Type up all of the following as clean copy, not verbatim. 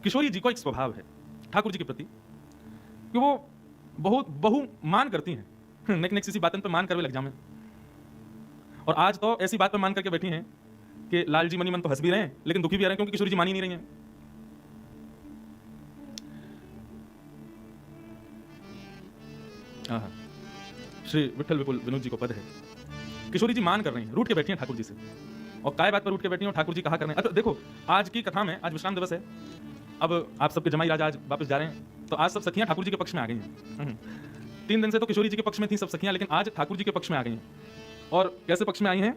किशोरी जी को एक स्वभाव है ठाकुर जी के प्रति कि वो बहुत बहुमान करती हैं। नेक नेक सी बातन पे मान करवे लग जामे। और आज तो ऐसी बात पे मान करके बैठी हैं कि लाल जी मनी मन तो हंस भी रहे हैं लेकिन दुखी भी आ रहे हैं क्योंकि किशोरी जी मान ही नहीं रही हैं। श्री विठल विपुल विनोद जी को पद है, किशोरी जी मान कर रही हैं, रूठ के बैठी हैं ठाकुर जी से। और काय बात पर रूठ के बैठी हैं, ठाकुर जी कहा कर रहे हैं। देखो आज की कथा में, आज विश्राम दिवस है, अब आप सबके जमाई राजा आज वापस जा रहे हैं, तो आज सब सखियां ठाकुर जी के पक्ष में आ गई हैं। 3 दिन से तो किशोरी जी के पक्ष में थी सब सखियां, लेकिन आज ठाकुर जी के पक्ष में आ गई हैं। और कैसे पक्ष में आई हैं?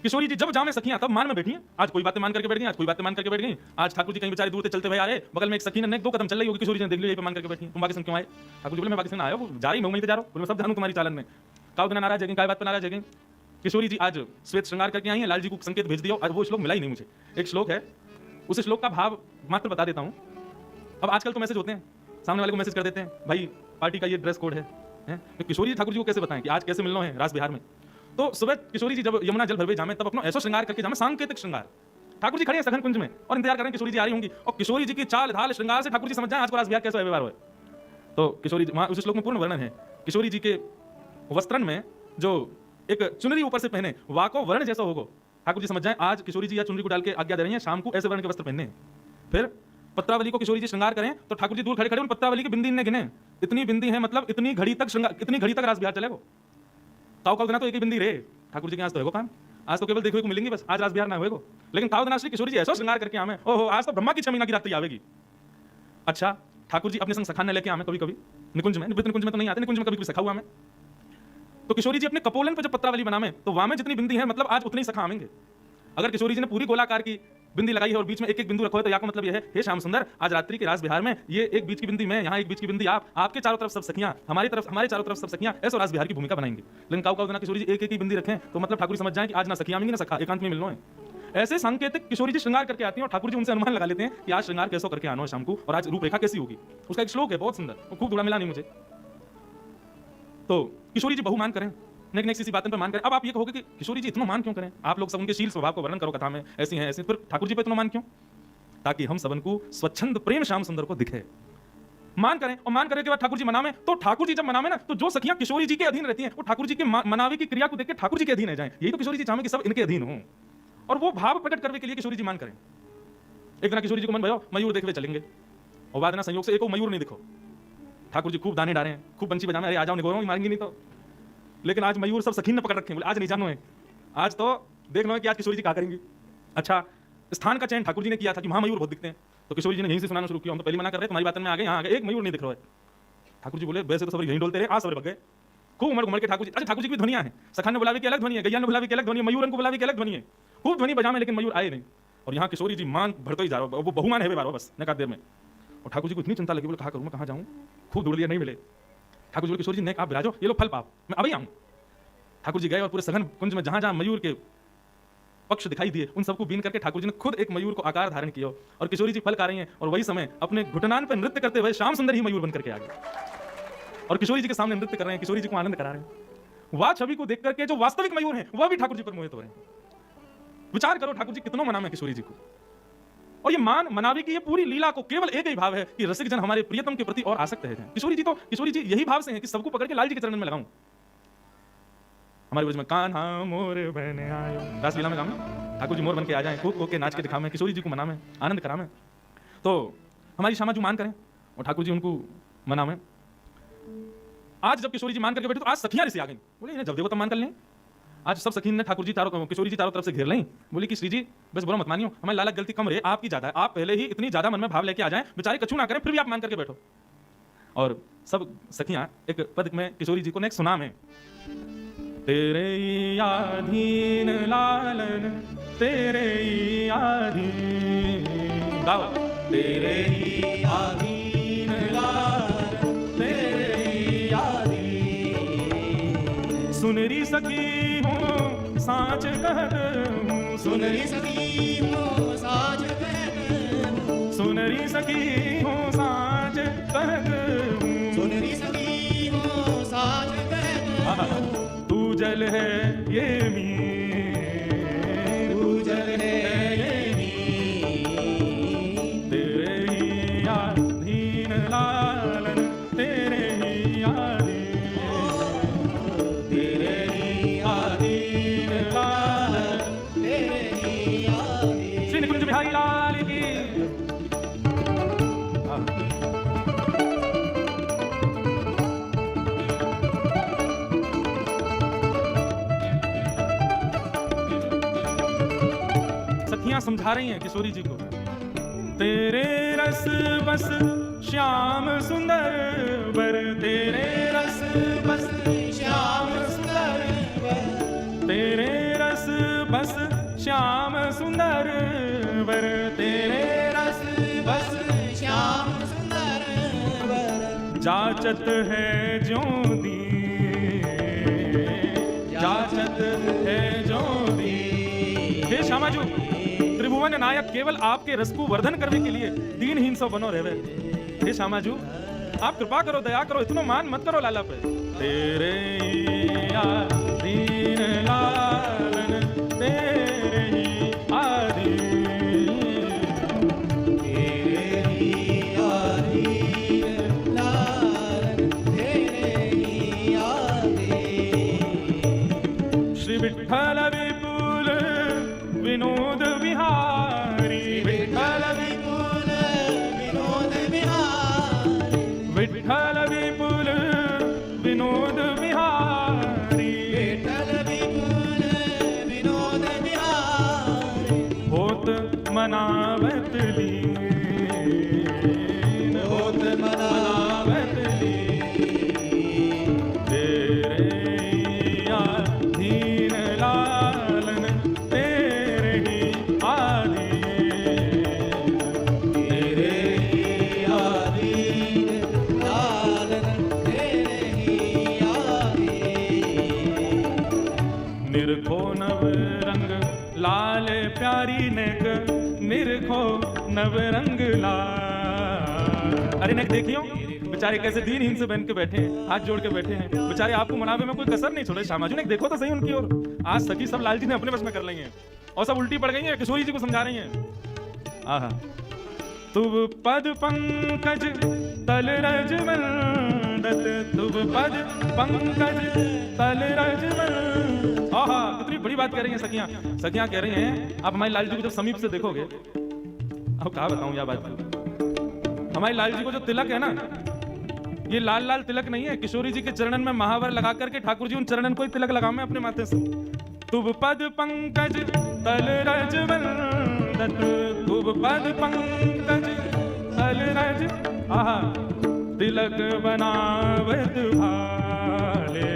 किशोरी जी जब जामे सखियां तब मान में बैठी हैं। आज कोई बातें मान करके बैठ गई, आज कोई बातें मान करके बैठ गई। आज ठाकुर जी कहीं बेचारे दूर से चलते हुए आ रहे, बगल में एक सखी ने 2 कदम चल रही होगी, किशोरी जी ने देख लिया यहीं पे मान करके बैठी। तुम बाकी संग क्यों आए? ठाकुर जी बोले मैं बाकी संग आया हूं, जा रही मैं वहीं पे जा रहा हूं, मैं सब जानूं तुम्हारी चालन में। काउ दिन नाराज है, काय बात पर नाराज है? किशोरी जी आज श्वेत श्रृंगार करके आई हैं, लाल जी को संकेत भेज दिया। आज वो श्लोक मिला ही नहीं मुझे, एक श्लोक है, उस श्लोक का भाव मात्र बता देता हूं। अब आजकल तो मैसेज होते हैं, सामने वाले को मैसेज कर देते हैं भाई पार्टी का ये ड्रेस कोड है? तो किशोरी जी ठाकुर जी को कैसे बताएं कि आज कैसे मिलना है रास बिहार में? तो सुबह किशोरी जी जब यमुना जल भरवे जामे तब अपना ऐसा श्रृंगार करके जामे, सांकेतिक श्रृंगार। ठाकुर जी खड़े हैं सघन कुंज में और इंतजार कर रहे हैं किशोरी जी आ रही होंगी, और किशोरी जी की चाल ढाल श्रृंगार से ठाकुर जी समझ जाए आज को रास बिहार कैसा व्यवहार हो। तो किशोरी वहां उस श्लोक में पूर्ण वर्णन है, किशोरी जी के वस्त्रन में जो एक चुनरी ऊपर से पहने वाको वर्ण जैसा होगा, ठाकुर जी समझ जाए आज किशोरी जी या चुनरी को डाल के आज्ञा दे रही हैं शाम को ऐसे वर्ण के वस्त्र पहनने। फिर पत्रावली को किशोरी जी श्रृंगार करें तो ठाकुर जी दूर खड़े खड़े उन पत्रावली की बिंदी ने गिने, इतनी बिंदी है मतलब इतनी घड़ी तक श्रृंगार, इतनी घड़ी तक रास बिहार चलेगा। ताऊ का तो एक ही बिंदी रे ठाकुर जी के आज तो है काम, आज तो केवल देखने को मिलेंगी बस, आज रास बिहार ना होएगा। लेकिन ताऊ दिनाश्री किशोरी जी ऐसा श्रृंगार करके आवे, ओहो आज तो ब्रह्मा की 6 महीना की रात्रि आवेगी। अच्छा ठाकुर जी अपने संग सखाने लेके आवे कभी कभी निकुंज में, निकुंज में तो नहीं आते, निकुंज में कभी कभी सखा हुआ में। तो किशोरी जी अपने कपोलन पर जब पत्रावली बनावे तो वहां में जितनी बिंदी है मतलब आज उतनी सखा आवेंगे। अगर किशोरी जी ने पूरी गोलाकार की बिंदी लगाई है और बीच में एक एक बिंदु रखो है तो या का मतलब यह है हे श्याम सुंदर आज रात्रि के रास बिहार में ये एक बीच की बिंदी मैं, यहाँ एक बीच की बिंदी आप, आपके चारों तरफ सब सखियां, हमारी तरफ हमारे चारों तरफ सब सखियां, ऐसा रास बिहार की भूमिका बनाएंगे। लेकिन काउ ना किशोरी जी एक एक ही बिंदी रखें तो मतलब ठाकुर समझ जाए कि आज ना सखियां आएंगी ना सखा, एकांत में मिलना है। ऐसे सांकेतिक किशोरी जी श्रृंगार करके आती हैं और ठाकुर जी उनसे अनुमान लगा लेते हैं कि आज श्रृंगार कैसे करके आना है शाम को और आज रूपरेखा कैसी होगी। उसका एक श्लोक है बहुत सुंदर, वो खूब थोड़ा मिला नहीं मुझे। तो किशोरी जी बहुमान करें, नेक नेक सी बातें पर मान करें। अब आप ये कहोगे कि किशोरी जी इतना मान क्यों करें? आप लोग सब उनके शील स्वभाव को वर्णन करो कथा में, ऐसी हैं ऐसी, फिर ठाकुर जी पे इतना मान क्यों? ताकि हम सबन को स्वच्छंद प्रेम श्याम सुंदर को दिखे। मान करें और मान करने के बाद ठाकुर जी मनावे, तो ठाकुर जी जब मनावे ना तो जो सखियां किशोरी जी के अधीन रहती हैं वो ठाकुर जी के मनावे की क्रिया को देख के ठाकुर जी के अधीन रह जाएं। यही तो किशोरी जी चाहे कि सब इनके अधीन हों और वो भाव प्रकट करने के लिए किशोरी जी मान करें। एक दिन किशोरी जी को मन भयो मयूर देखने चलेंगे और बाद ना संयोग से एक मयूर नहीं दिखो, ठाकुर जी खूब दाने डाले हैं, खूब बंशी बजाने, अरे आ जाओ निगोरो मारेंगे नहीं तो। लेकिन आज मयूर सब सखीन ने पकड़ रखे, बोले आज नहीं जानो है, आज तो देख लो कि आज किशोरी जी क्या करेंगी। अच्छा स्थान का चयन ठाकुर जी ने किया था कि वहां मयूर बहुत दिखते हैं, तो किशोरी जी ने यहीं से सुनाना शुरू किया। हम तो पहले मना कर रहे, तुम्हारी बात में आ गए, यहाँ आ गए, एक मयूर नहीं दिख रहा है। ठाकुर जी बोले वैसे तो सब यहीं डोलते रहे, आज सब भग गए। खूब उमड़ घुमड़ के ठाकुर जी, अच्छा ठाकुर जी की ध्वनियां हैं, सखा ने बुलावे की अलग ध्वनि है, गैया ने बुलावे की अलग ध्वनि है, मयूरन को बुलावे की अलग ध्वनि है, खूब ध्वनि बजावे लेकिन मयूर आए नहीं। और यहाँ किशोरी जी मान भरते ही जा रहा, वो बहुमान है बार बस न देर में। और ठाकुर जी को इतनी चिंता लगी, बोले कहा करूँ मैं, कहाँ जाऊँ, खूब ढूंढ लिया नहीं मिले। ठाकुर जी किशोरी जी ने आप बिराजो, ये लो फल पाप, मैं अभी आऊँ। ठाकुर जी गए और पूरे सघन कुंज में जहां जहां मयूर के पक्ष दिखाई दिए उन सबको बीन करके ठाकुर जी ने खुद एक मयूर को आकार धारण किया और किशोरी जी फल खा रही हैं और वही समय अपने घुटनान पर नृत्य करते हुए श्याम सुंदर ही मयूर बन करके आ गए और किशोरी जी के सामने नृत्य कर रहे हैं, किशोरी जी को आनंद करा रहे हैं। वह छवि को देख करके जो वास्तविक मयूर हैं वह भी ठाकुर जी पर मोहित हो रहे हैं। विचार करो ठाकुर जी कितना मनामे किशोरी जी को, और ये मान मनावे की ये पूरी लीला को केवल एक ही भाव है कि रसिक जन हमारे प्रियतम के प्रति और आसक्त है। किशोरी जी यही भाव से हैं कि सबको पकड़ के लाल जी के चरण में लगाऊं। हमारे ब्रज में कान्हा मोर बहने आयो, रास लीला में गावे ठाकुर जी मोर बन के आ जाएं, खूब के नाच के दिखावे, किशोरी जी को मनावे, आनंद करावे। तो हमारी श्यामा जी मान करें और ठाकुर जी उनको मनावे। आज जब किशोरी जी मान करके बैठे तो आज सखियां ऋषि आ गई, बोले इन्हें जब देखो तब मान कर लें। आज सब सखी ने ठाकुर जी किशोरी जी चारों तरफ से घेर लें, बोली कि श्री जी बस बुरा मत मानियो, हमारी लाला गलती कम रहे, आपकी ज्यादा है, आप पहले ही इतनी ज्यादा मन में भाव लेके आ जाएं, बेचारे कछु ना करें फिर भी आप मान करके बैठो। और सब सखियां एक पद में किशोरी जी को ने सुना में, तेरे आधीन लालन तेरे आधीन, गाओ तेरे आधीन लालन तेरे आधीन, सुनरी सखी हूँ साँच कहत हूँ, सुनरी सखी हूँ साँच कहत हूँ, सुनरी सखी हूँ साँच कहत हूँ, सुनरी सखी हूँ साँच कहत हूँ, तू जल है ये मीर, तू जल है ये मीर, बिहारी लाल की। सखियां समझा रही हैं किशोरी जी को, तेरे रस बस श्याम सुंदर वर, तेरे रस बस श्याम सुंदर वर, तेरे रस बस श्याम सुंदर वर, तेरे रस बस श्याम सुंदर वर, जाचत है ज्यों दी, जाचत है ज्यों दी। हे श्यामाजू, त्रिभुवन नायक केवल आपके रस को वर्धन करने के लिए दीनहीन सो बनो रहवे। हे श्यामाजू, आप कृपा करो, दया करो, इतना मान मत करो लाला पे। तेरे दीन लालन, तेरे ही आदीन, तेरे ही आदीन लालन, तेरे ही आदीन। श्री विठ्ठल विपुल विनोद बिहारी, विठ्ठल विपुल विनोद बिहारी, विठ्ठल विपुल विनोद बिहारी, विठ्ठल विपुल विनोद बिहारी। होत मनावत लीन, होत मनावत लीन, तेरे दीन लालन, तेरे ही आदीन, तेरे ही आदीन लालन, तेरे ही आदीन। निरखो नव रंग लाल प्यारी नेक, निरखो नव रंग लाल। अरे नेक देखियो, बेचारे कैसे दीनहीन से बन के बैठे हैं, हाथ जोड़ के बैठे हैं बेचारे, आपको मनावे में कोई कसर नहीं छोड़े। श्यामाजू ने देखो तो सही उनकी ओर। आज सखी सब लालजी ने अपने बस में कर लेंगे और सब उल्टी पड़ गई हैं, किशोरी जी को समझा रही हैं। आहा, तुब पद पंकज तल रजमल दत, तुब पद पंकज तल रजमल। आहा, कितनी बड़ी बात कह रही हैं सखियां। सखियां कह रही हैं, आप हमारी लालजी को जब समीप से देखोगे, अब क्या बताऊं यह बात, हमारी लालजी को जो तिलक है ना, ये लाल लाल तिलक नहीं है, किशोरी जी के चरणन में महावर लगा करके ठाकुर जी उन चरणन को ही तिलक लगाओ मैं अपने माथे से। तुब पद पंकज तल रजमल दत, तुब पद पंकज तल रज। आहा, तिलक बनावत भाले,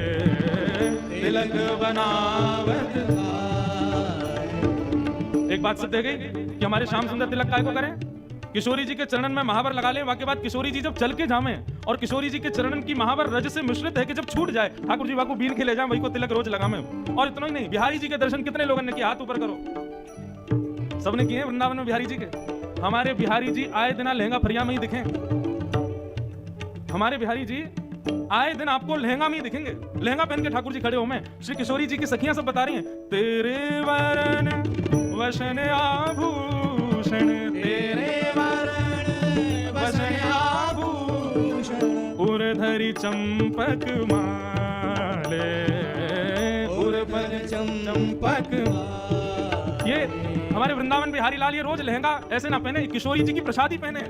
तिलक बनावत भाले। एक बात सिद्ध हो गई कि हमारे श्याम सुंदर तिलक काय को करें, किशोरी जी के चरणन में महावर लगा ले। वाके बाद किशोरी जी जब चल के जामे और किशोरी जी के चरणन की महावर रज से मिश्रित है कि जब छूट जाए, ठाकुर जी वाको बीन के ले जाए, वही को तिलक रोज लगामे। और इतना ही नहीं, बिहारी जी के दर्शन कितने लोगों ने किए, हाथ ऊपर करो। सबने किए वृंदावन में बिहारी जी के। हमारे बिहारी जी आए दिन लहंगा फरिया में ही दिखें, हमारे बिहारी जी आए दिन आपको लहंगा में ही दिखेंगे, लहंगा पहन के ठाकुर जी खड़े हो में। श्री किशोरी जी की सखियां सब बता रही हैं, तेरे वरण वसन आभूषण, तेरे वरण वसन आभूषण, उर्धरि चंपक माले, उर्धरि चंपक। ये हमारे वृंदावन बिहारी लाल ये रोज लहंगा ऐसे ना पहने, किशोरी जी की प्रसादी पहने।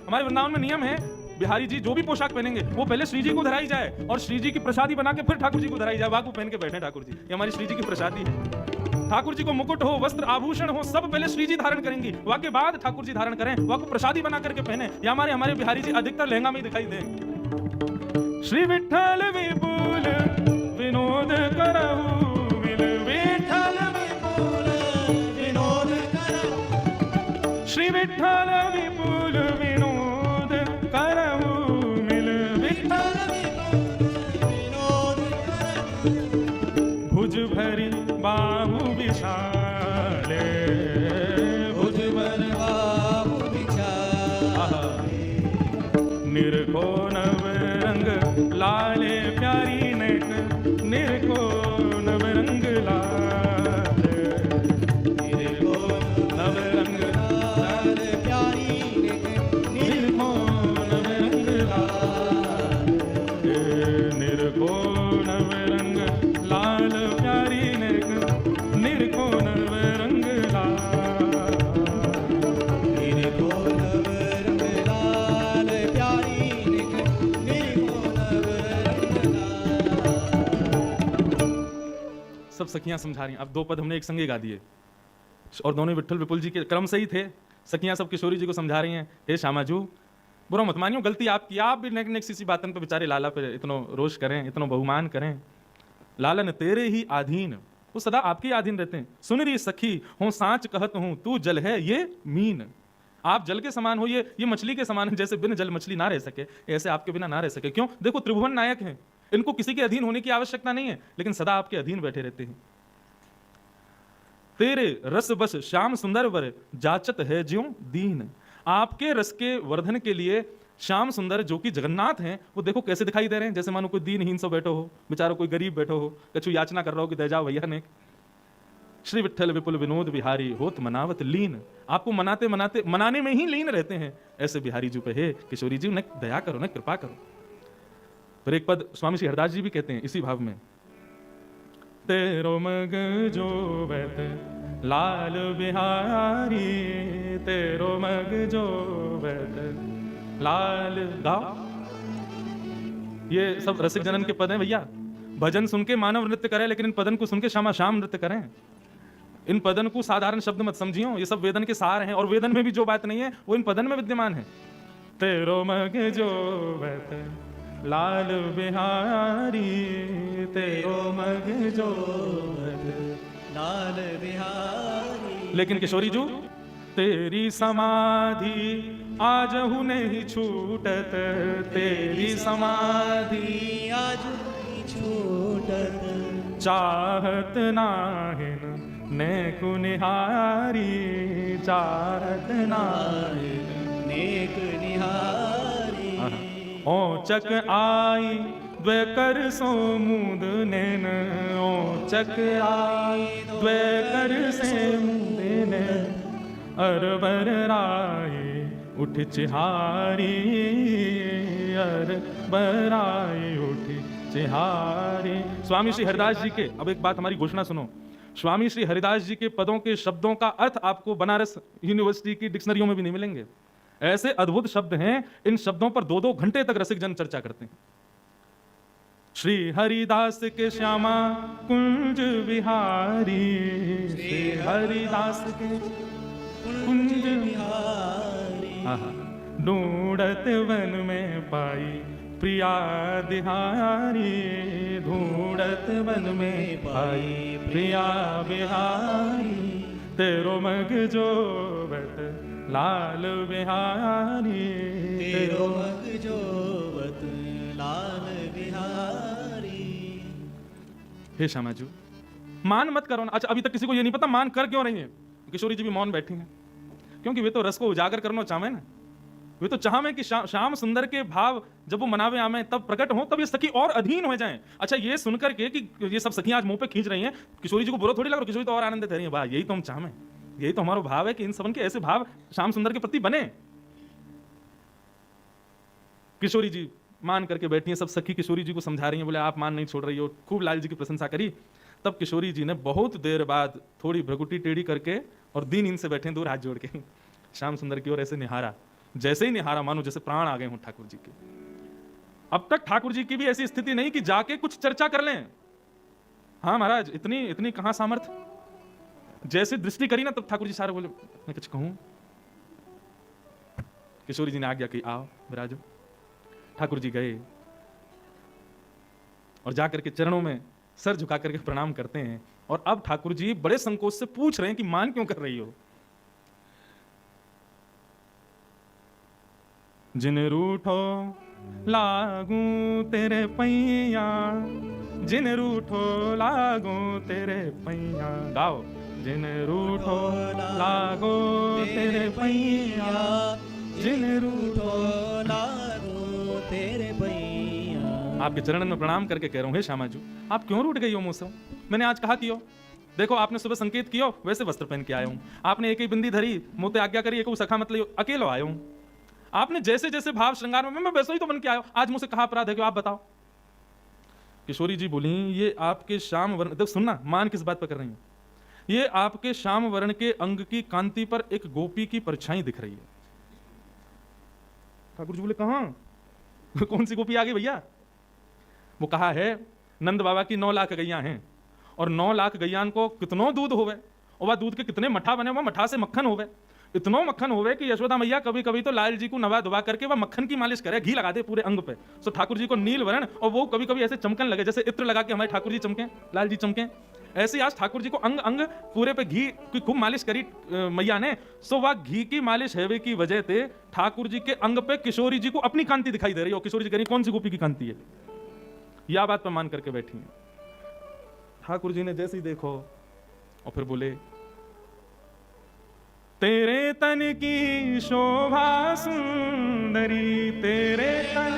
हमारे वृंदावन में नियम है, बिहारी जी जो भी पोशाक पहनेंगे वो पहले श्री जी को धराई जाए और श्री जी की प्रसादी बना के फिर ठाकुर जी को धराई जाए। वाकू पहन के बैठे ठाकुर जी, ये हमारी श्री जी की प्रसादी है। ठाकुर जी को मुकुट हो, वस्त्र आभूषण हो, सब पहले श्री जी धारण करेंगी, वाके बाद ठाकुर जी धारण करें, वाको प्रसादी बना करके पहने। या हमारे बिहारी जी अधिकतर लहंगा में दिखाई देंगे। श्री विठ्ठल विपुल विनोद करहु मिल, विठ्ठल विपुल विनोद करहु, श्री विठ्ठल विपुल विनोद करहु मिल, विठ्ठल विनोद करहु। भुज भरी बाहु विशाले, भुज भरी बाहु विशाले, निरखो नव रंग लाले प्यारी नेक, निरखो नव रंग लाले, निरखो नव रंग लाल प्यारी नेक, निरखो नव रंग लाले, निरखो नव रंग लाल प्यारी नेक, निरखो नव रंग लाल। सखियां समझा रही हैं। अब 2 पद हमने एक संगे गा दिए और दोनों विट्ठल विपुल जी के क्रम से ही थे। सखियां सब किशोरी जी को समझा रही हैं, हे श्यामाजू बुरा मत मानियो, गलती आपकी, आप भी नेक नेक सी बातन पे बेचारे लाला पे इतनो रोष करें, इतनो बहुमान करें। लालन तेरे ही अधीन, वो सदा आपके अधीन रहते हैं। सुन रही सखी हूँ सांच कहत हूँ, तू जल है ये मीन। आप जल के समान हो, ये मछली के समान है। जैसे बिन जल मछली ना रह सके, ऐसे आपके बिना ना रह सके। क्यों? देखो त्रिभुवन नायक हैं, इनको किसी के अधीन होने की आवश्यकता नहीं है, लेकिन सदा आपके अधीन बैठे रहते हैं। तेरे रस बस श्याम सुंदर वर, जाचत है ज्यों दीन। आपके रस के वर्धन के लिए श्याम सुंदर जो कि जगन्नाथ हैं, वो देखो कैसे दिखाई दे रहे हैं, जैसे मानो कोई दीनहीन सा बैठो हो, बेचारा कोई गरीब बैठो हो, कछु याचना कर रहा हो कि दे जाओ भैया ने। श्री विट्ठल विपुल विनोद बिहारी होत मनावत लीन। आपको मनाते मनाते मनाने में ही लीन रहते हैं। ऐसे बिहारी जी पे हे किशोरी जी, न दया करो, न कृपा करो। फिर एक पद स्वामी श्री हरदास जी भी कहते हैं इसी भाव में, तेरो मग जो बैठ लाल बिहारी, तेरो मग जो बैठ लाल। गाओ, ये सब रसिक जनन के पद हैं भैया। भजन सुन के मानव नृत्य करे, लेकिन इन पदन को सुन के श्यामा श्याम नृत्य करें। इन पदन को साधारण शब्द मत समझियो, ये सब वेदन के सार हैं, और वेदन में भी जो बात नहीं है वो इन पदन में विद्यमान है। तेरो मग जो बैठ लाल बिहारी, तेरो मग जो बैठ लाल बिहारी। लेकिन किशोरी जी, तेरी समाधि आजहु नहीं छूटत, तेरी समाधि आज नहीं छूटत। चाहत नाहिन नेक निहारी, चाहत नाहिन नेक निहारी। औचक आई द्वै कर सो मुद नैन, औचक आई द्वै कर से मुद नैन। अरबर राय उठ चिहारी, अरबर राय उठ चिहारी। स्वामी श्री हरिदास जी के, अब एक बात हमारी घोषणा सुनो, स्वामी श्री हरिदास जी के पदों के शब्दों का अर्थ आपको बनारस यूनिवर्सिटी की डिक्शनरियों में भी नहीं मिलेंगे। ऐसे अद्भुत शब्द हैं, इन शब्दों पर 2-2 घंटे तक रसिक जन चर्चा करते हैं। श्री हरिदास के श्यामा कुंज बिहारी, श्री हरिदास के कुंज बिहारी। ढूंढत वन में पाई प्रिया बिहारी, ढूंढत वन में पाई प्रिया बिहारी। तेरो मग जो बत लाल बिहारी, तेरो मग जो बत लाल बिहारी। हे श्यामाजू, मान मत करो ना। अच्छा, अभी तक किसी को ये नहीं पता मान कर क्यों रही है। किशोरी जी भी मौन बैठी हैं, क्योंकि वे तो रस को उजागर करना चाहे ना। वे तो चाहे कि श्याम सुंदर के भाव जब वो मनावे आमे तब प्रकट हो, तब ये सखी और अधीन हो जाएं। अच्छा, ये सुनकर के कि ये सब सखियां आज मुंह पे खींच रही हैं, किशोरी जी को बुरा थोड़ी लग रहा, किशोरी तो और आनंदित रही है। वाह, यही तो हम चाहें, यही तो हमारा भाव है कि इन सबन के ऐसे भाव श्याम सुंदर के प्रति बने। किशोरी जी मान करके बैठी हैं, सब सखी किशोरी जी को समझा रही हैं, बोले आप मान नहीं छोड़ रही हो। खूब लाल जी की प्रशंसा करी। तब किशोरी जी ने बहुत देर बाद थोड़ी भ्रकुटी टेढ़ी करके और दीन इनसे बैठे दूर हाथ जोड़ के श्याम सुंदर की ओर ऐसे निहारा। जैसे ही निहारा, मानो जैसे प्राण आ गए हों ठाकुर जी के। अब तक ठाकुर जी की भी ऐसी स्थिति नहीं कि जाके कुछ चर्चा कर लें। हाँ महाराज, इतनी कहां सामर्थ। जैसे दृष्टि करी ना, तब ठाकुर जी सारे बोले मैं कुछ कहूं। किशोरी जी ने आज्ञा की, आओ विराजो। ठाकुर जी गए और जाकर के चरणों में सर झुका करके प्रणाम करते हैं। और अब ठाकुर जी बड़े संकोच से पूछ रहे हैं कि मान क्यों कर रही हो। जिन रूठो लागू तेरे पैया, जिन रूठो लागू तेरे पैया। गाओ, जिन रूठो लागो तेरे पैया, जिन रूठो लागो तेरे पैया। आपके चरणों में प्रणाम करके कह रहा हूं, हे श्यामाजू, आप क्यों रूठ गई हो मुझसे? मैंने आज कहा कि हो, देखो आपने सुबह संकेत किया, वैसे वस्त्र पहन के आया हूं। आपने एक ही बिंदी धरी, मुंह पे आज्ञा करी, एक सखा मतलब अकेलो आया हूं। आपने जैसे जैसे भाव श्रृंगार में, मैं वैसे ही तो बन के आया हूं। आज मुझसे कहा अपराध है कि आप बताओ। किशोरी जी बोली, ये आपके श्याम वर्ण, देखो सुनना, मान किस बात पर कर रही है। ये आपके श्याम वर्ण के अंग की कांति पर एक गोपी की परछाई दिख रही है। ठाकुर जी बोले, कहां? कौन सी गोपी आ गई भैया? वो कहा है, नंद बाबा की 9 लाख गैया हैं, और 9 लाख गैयान को कितनो दूध होवे, और वह दूध के कितने मठा बने, वह मठा से मक्खन होवे, इतनो मक्खन होवे कि यशोदा मैया कभी कभी तो लाल जी को नवा दुबा करके वह मक्खन की मालिश करे, घी लगा दे पूरे अंग पे, सो ठाकुर जी को नील वरण, और वो कभी कभी ऐसे चमकन लगे जैसे इत्र लगा के हमारे ठाकुर जी चमके, लाल जी चमके। ऐसे आज ठाकुर जी को अंग अंग पूरे पे घी की खूब मालिश करी मैया ने, सो वह घी की मालिश हेवे की वजह से ठाकुर जी के अंग पे किशोरी जी को अपनी कांति दिखाई दे रही हो। किशोरी जी कह रही कौन सी गोपी की कांति है, यह बात पर मान करके बैठी है। ठाकुर जी ने जैसे ही देखो और फिर बोले, तेरे तन की शोभा सुंदरी, तेरे तन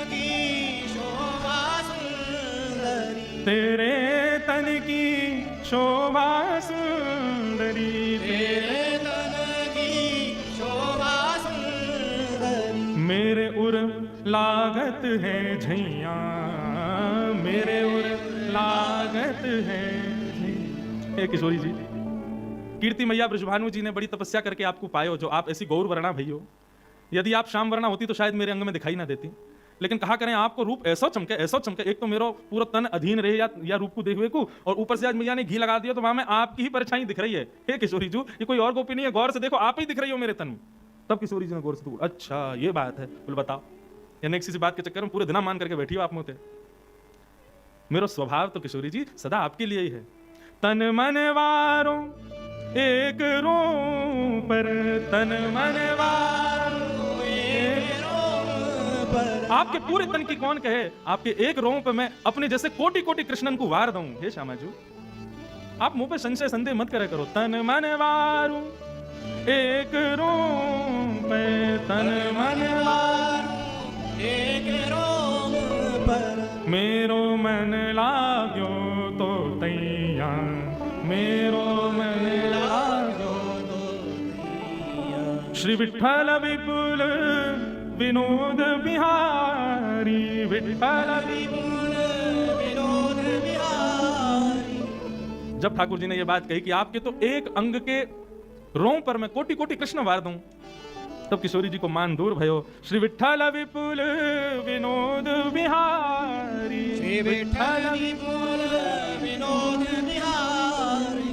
की शोभा सुंदरी, तेरे तन की शोभा सुंदरी, तेरे तन की शोभा सुंदरी, मेरे उर लागत है झैया, मेरे उर लागत है। हे किशोरी जी, कीर्ति मैया बृषभानु जी ने बड़ी तपस्या करके आपको पायो, जो आप ऐसी गौर वर्णा भई हो। यदि आप श्याम वर्णा होती तो शायद मेरे अंग में दिखाई ना देती, लेकिन कहा करें आपको रूप ऐसा चमके, ऐसा चमके, एक तो मेरा पूरा तन अधीन रहे या रूप को देखवे को, और ऊपर से आज मैया ने घी लगा दिया तो वहां में आपकी ही परछाई दिख रही है। हे किशोरी जी, ये कोई और गोपी नहीं है, गौर से देखो आप ही दिख रही हो मेरे तन में। तब किशोरी जी ने गौर से तो, अच्छा ये बात है, बोले बताओ। यानी किसी बात के चक्कर में पूरे दिन मान करके बैठी हो आप मोते। मेरा स्वभाव तो किशोरी जी सदा आपके लिए ही है। तन मन वारो एक रो पर, तन मन वारो एक रो पर, आपके पूरे तन की कौन कहे, आपके एक रों पे मैं अपने जैसे कोटि कोटि कृष्णन को वार दूं। हे श्यामा जी, आप मुंह पे संशय संदेह मत करे करो। तन मन वारो एक रो पे, तन मन वारो एक रो पर, मेरो मन लाग्यो तो तैया, मेरो मन लाग्यो तो तैया। श्री विठ्ठल विपुल विनोद बिहारी, विठ्ठल विपुल विनोद बिहारी। जब ठाकुर जी ने यह बात कही कि आपके तो एक अंग के रों पर मैं कोटि कोटि कृष्ण वार दूं, तब किशोरी जी को मान दूर भयो। श्री विठ्ठल विपुल विनोद बिहारी, श्री विठ्ठल विपुल विनोद बिहारी,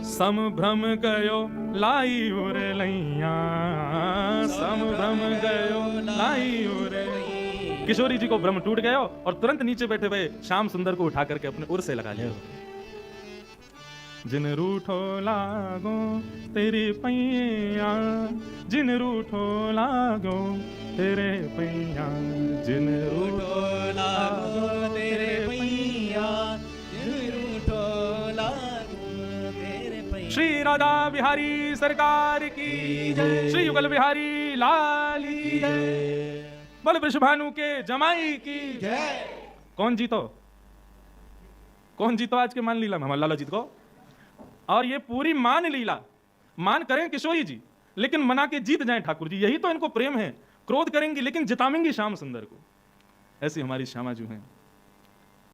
समभ्रम गयो लाई उर लैया, समभ्रम गयो लाई उर। किशोरी जी को भ्रम टूट गया और तुरंत नीचे बैठे हुए श्याम सुंदर को उठा करके अपने उर से लगा लिया। जिन रूठो लागो तेरे पैया, जिन रूठो लागो तेरे पैया, जिन रूठो लागो तेरे पैया, जिन रूठो लागो तेरे पैया। श्री राधा बिहारी सरकार की जय, श्री युगल बिहारी लाल की जय, बोल वृषभानु के जमाई की जय। कौन जीतो, कौन जीतो आज के मान लीला में? हमारा लाला जीत को। और ये पूरी मान लीला मान करें किशोरी जी, लेकिन मना के जीत जाएं ठाकुर जी, यही तो इनको प्रेम है। क्रोध करेंगी लेकिन जितावेंगी श्याम सुंदर को। ऐसी हमारी श्यामा जी हैं।